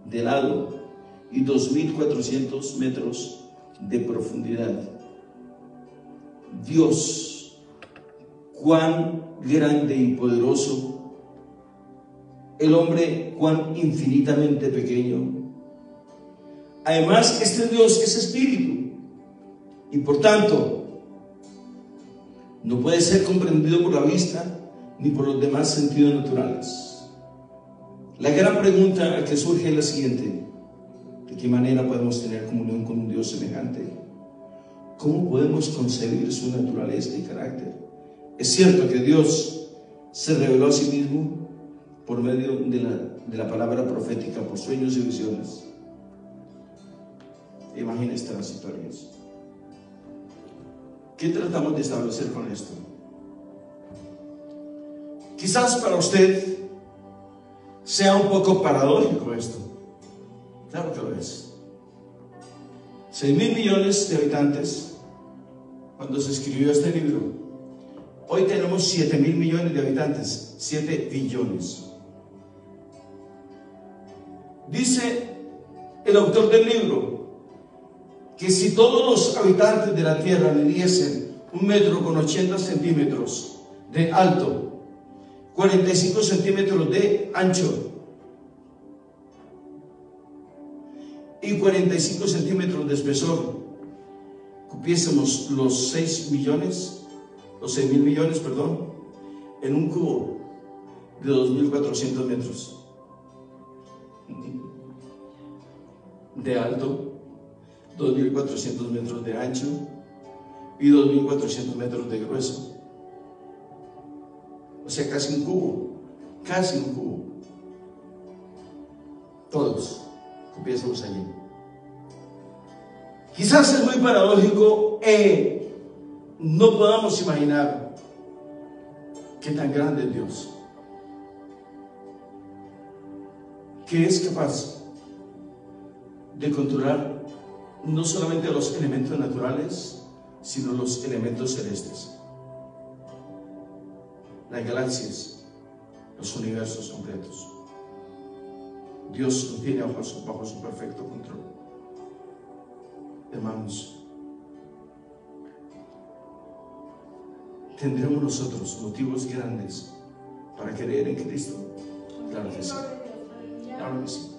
de lado y 2.400 metros de profundidad. Dios, cuán grande y poderoso; el hombre, cuán infinitamente pequeño. Además, este Dios es espíritu y por tanto no puede ser comprendido por la vista ni por los demás sentidos naturales. La gran pregunta que surge es la siguiente: ¿de qué manera podemos tener comunión con un Dios semejante? ¿Cómo podemos concebir su naturaleza y carácter? Es cierto que Dios se reveló a sí mismo por medio de la palabra profética, por sueños y visiones. Imagina estas historias. ¿Qué tratamos de establecer con esto? Quizás para usted sea un poco paradójico esto. Claro que lo es. 6.000 millones de habitantes cuando se escribió este libro. Hoy tenemos 7.000 millones de habitantes, 7 billones. Dice el autor del libro que si todos los habitantes de la tierra midiesen 1 metro con 80 centímetros de alto, 45 centímetros de ancho y 45 centímetros de espesor, cupiésemos los 6 millones, los 6.000 millones, perdón, en un cubo de 2.400 metros de alto, 2.400 metros de ancho y 2.400 metros de grueso. O sea, casi un cubo, casi un cubo. Todos cupiésemos allí. Quizás es muy paradójico, no podamos imaginar qué tan grande es Dios, que es capaz de controlar no solamente los elementos naturales, sino los elementos celestes, las galaxias, los universos completos. Dios lo tiene bajo su perfecto control. Hermanos, ¿tendremos nosotros motivos grandes para creer en Cristo? Claro que sí. Claro que sí.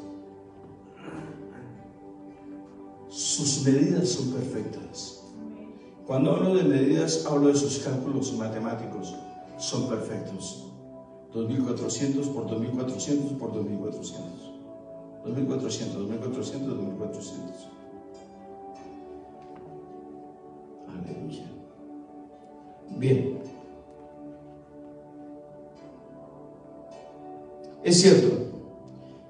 Sus medidas son perfectas. Cuando hablo de medidas, hablo de sus cálculos matemáticos. Son perfectos. 2400 por 2400 por 2400. 2400, 2400, 2400. Aleluya. Bien. Es cierto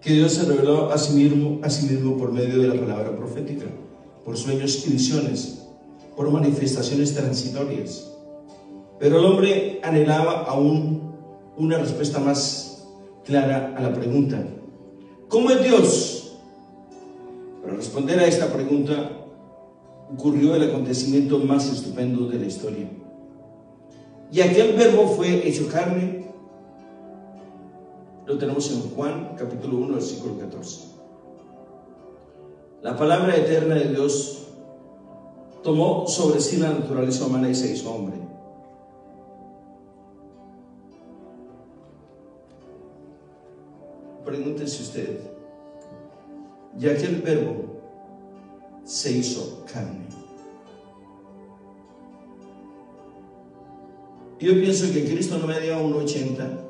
que Dios se reveló a sí mismo por medio de la palabra profética, por sueños y visiones, por manifestaciones transitorias. Pero el hombre anhelaba aún una respuesta más clara a la pregunta: ¿cómo es Dios? Para responder a esta pregunta ocurrió el acontecimiento más estupendo de la historia. Y aquel verbo fue hecho carne. Lo tenemos en Juan capítulo 1 versículo 14. La palabra eterna de Dios tomó sobre sí la naturaleza humana y se hizo hombre. Pregúntese usted, ya que el verbo se hizo carne. Yo pienso que Cristo no medía 1,80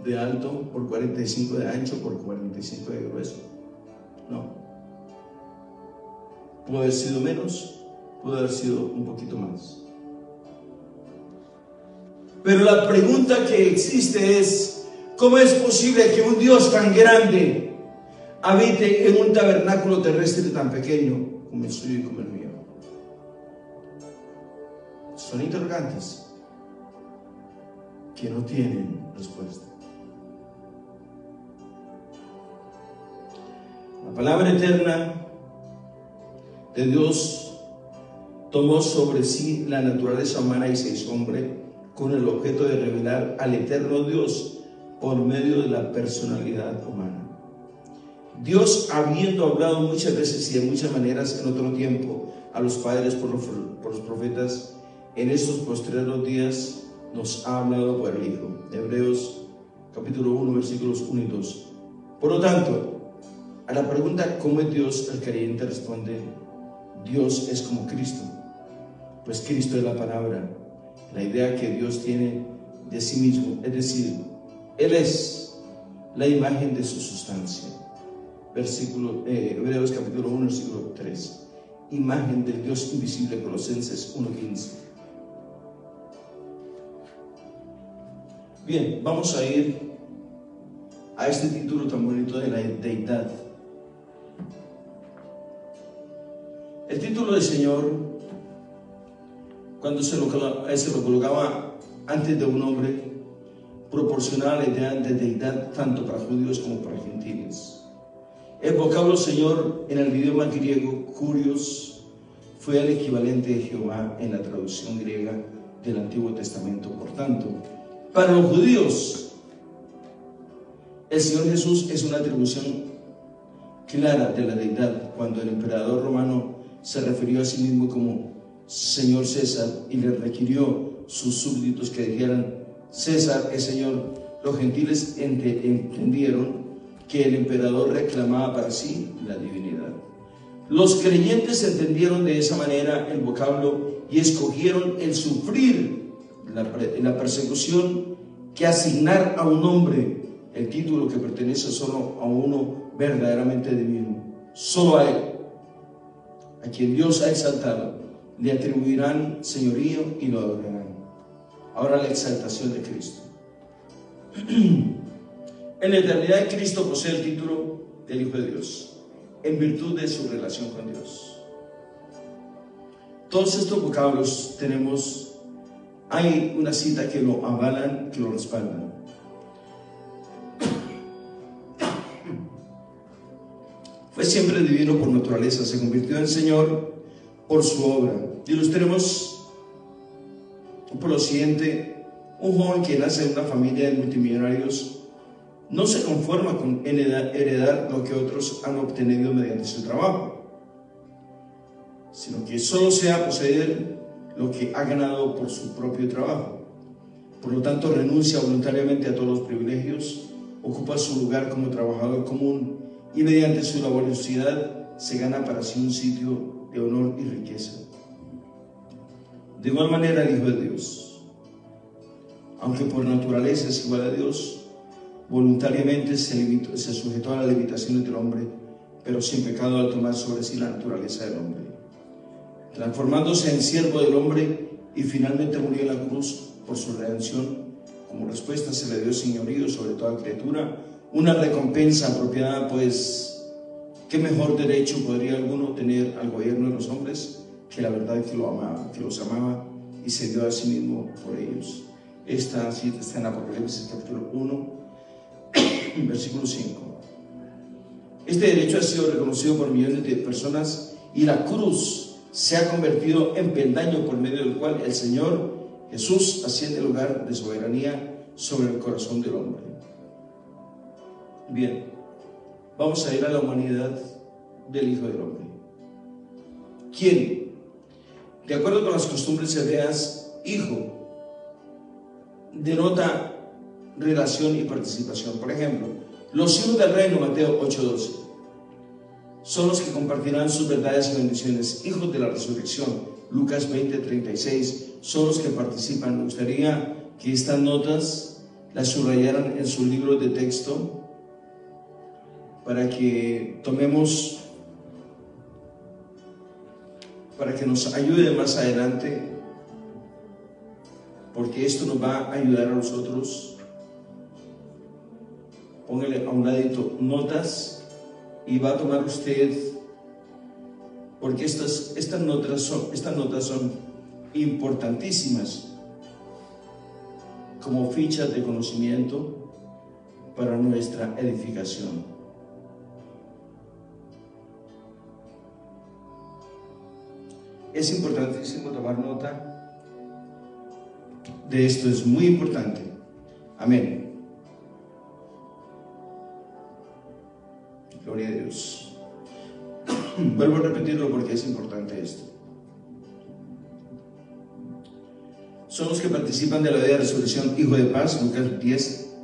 de alto por 45 de ancho por 45 de grueso. No. Pudo haber sido menos, pudo haber sido un poquito más. Pero la pregunta que existe es: ¿cómo es posible que un Dios tan grande habite en un tabernáculo terrestre tan pequeño como el suyo y como el mío? Son interrogantes que no tienen respuesta. La palabra eterna de Dios tomó sobre sí la naturaleza humana y se hizo hombre con el objeto de revelar al eterno Dios por medio de la personalidad humana. Dios, habiendo hablado muchas veces y de muchas maneras en otro tiempo a los padres por los profetas, en estos postreros días nos ha hablado por el Hijo. Hebreos capítulo 1 versículos 1 y 2. Por lo tanto, a la pregunta ¿cómo es Dios?, el creyente responde: Dios es como Cristo, pues Cristo es la palabra, la idea que Dios tiene de sí mismo, es decir, Él es la imagen de su sustancia. Hebreos capítulo 1 versículo 3. Imagen del Dios invisible, Colosenses 1:15. Bien, vamos a ir a este título tan bonito de la deidad. El título del Señor, cuando se lo colocaba antes de un nombre, proporcionaba la idea de deidad tanto para judíos como para gentiles. El vocablo Señor en el idioma griego, kurios, fue el equivalente de Jehová en la traducción griega del Antiguo Testamento. Por tanto, para los judíos, el Señor Jesús es una atribución clara de la deidad. Cuando el emperador romano se refirió a sí mismo como Señor César y le requirió sus súbditos que dijeran César es Señor, los gentiles entendieron que el emperador reclamaba para sí la divinidad. Los creyentes entendieron de esa manera el vocablo y escogieron el sufrir la persecución que asignar a un hombre el título que pertenece solo a uno verdaderamente divino, solo a Él, a quien Dios ha exaltado, le atribuirán señorío y lo adorarán. Ahora la exaltación de Cristo. En la eternidad Cristo posee el título del Hijo de Dios, en virtud de su relación con Dios. Todos estos vocablos hay una cita que lo avalan, que lo respaldan. Fue siempre divino por naturaleza, se convirtió en Señor por su obra. Ilustremos por lo siguiente: un joven que nace en una familia de multimillonarios no se conforma con heredar lo que otros han obtenido mediante su trabajo, sino que solo sea poseer lo que ha ganado por su propio trabajo. Por lo tanto, renuncia voluntariamente a todos los privilegios, ocupa su lugar como trabajador común y mediante su laboriosidad se gana para sí un sitio de honor y riqueza. De igual manera, el Hijo de Dios, aunque por naturaleza es igual a Dios, voluntariamente se sujetó a las limitaciones del hombre, pero sin pecado al tomar sobre sí la naturaleza del hombre, transformándose en siervo del hombre y finalmente murió en la cruz por su redención. Como respuesta se le dio señorío sobre toda criatura, una recompensa apropiada, pues ¿qué mejor derecho podría alguno tener al gobierno de los hombres que la verdad que los amaba y se dio a sí mismo por ellos? Esta cita está en Apocalipsis capítulo 1, versículo 5. Este derecho ha sido reconocido por millones de personas y la cruz se ha convertido en peldaño por medio del cual el Señor Jesús asciende al lugar de soberanía sobre el corazón del hombre. Bien, vamos a ir a la humanidad del Hijo del Hombre. ¿Quién? De acuerdo con las costumbres hebreas, hijo denota relación y participación. Por ejemplo, los hijos del reino, Mateo 8:12, son los que compartirán sus verdades y bendiciones. Hijos de la resurrección, Lucas 20:36, son los que participan. Me gustaría que estas notas las subrayaran en sus libros de texto para que tomemos, para que nos ayude más adelante, porque esto nos va a ayudar a nosotros. Póngale a un ladito notas y va a tomar usted, porque estas notas son importantísimas como fichas de conocimiento para nuestra edificación. Es importantísimo tomar nota de esto, es muy importante. Amén. Gloria a Dios. Vuelvo a repetirlo porque es importante esto. Son los que participan de la vida de resurrección, hijo de paz, Lucas 10,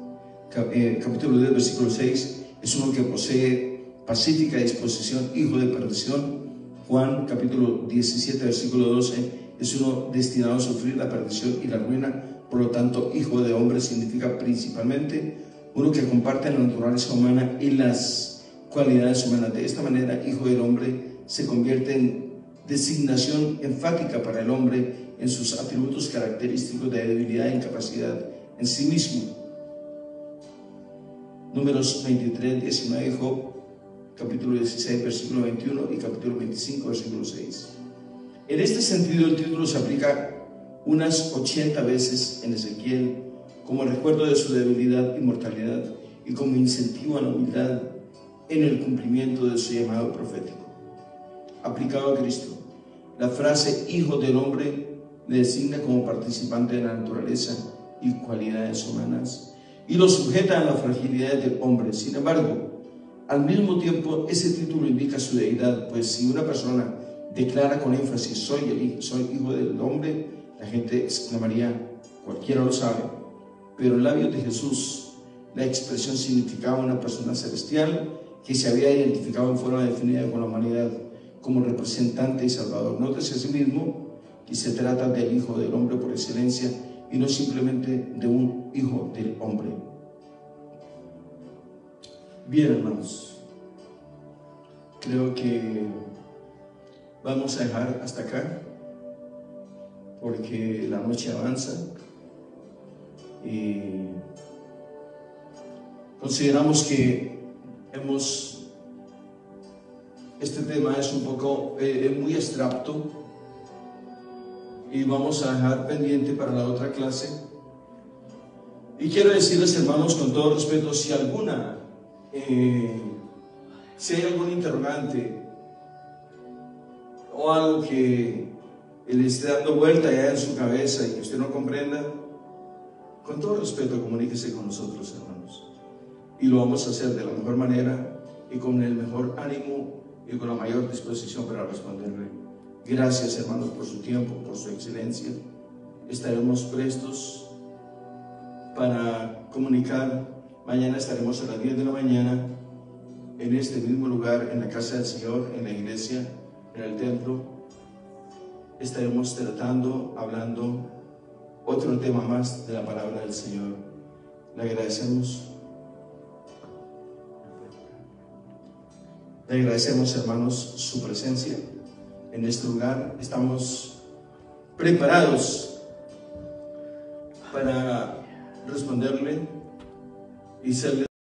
capítulo 10, versículo 6, es uno que posee pacífica disposición, hijo de perdición. Juan capítulo 17, versículo 12, es uno destinado a sufrir la perdición y la ruina. Por lo tanto, hijo de hombre significa principalmente uno que comparte la naturaleza humana y las cualidades humanas. De esta manera, hijo del hombre se convierte en designación enfática para el hombre en sus atributos característicos de debilidad e incapacidad en sí mismo. Números 23, 19, Job capítulo 16, versículo 21 y capítulo 25, versículo 6. En este sentido, el título se aplica unas 80 veces en Ezequiel como recuerdo de su debilidad y mortalidad y como incentivo a la humildad en el cumplimiento de su llamado profético. Aplicado a Cristo, la frase hijo del hombre le designa como participante de la naturaleza y cualidades humanas y lo sujeta a las fragilidades del hombre. Sin embargo, al mismo tiempo, ese título indica su deidad, pues si una persona declara con énfasis soy hijo del hombre, la gente exclamaría, cualquiera lo sabe. Pero en labios de Jesús, la expresión significaba una persona celestial que se había identificado en forma definida con la humanidad como representante y salvador. Nótese asimismo que se trata del Hijo del Hombre por excelencia y no simplemente de un hijo del hombre. Bien, hermanos, creo que vamos a dejar hasta acá porque la noche avanza y consideramos que este tema es un poco muy abstracto y vamos a dejar pendiente para la otra clase. Y quiero decirles, hermanos, con todo respeto, si hay algún interrogante o algo que le esté dando vuelta ya en su cabeza y que usted no comprenda, con todo respeto comuníquese con nosotros, hermanos. y lo vamos a hacer de la mejor manera y con el mejor ánimo y con la mayor disposición para responderle. Gracias, hermanos, por su tiempo, por su excelencia. Estaremos prestos para comunicar. Mañana estaremos a las 10 de la mañana en este mismo lugar, en la casa del Señor, en la iglesia, en el templo. Estaremos tratando, hablando otro tema más de la palabra del Señor. Le agradecemos. Le agradecemos, hermanos, su presencia en este lugar. Estamos preparados para responderle y serle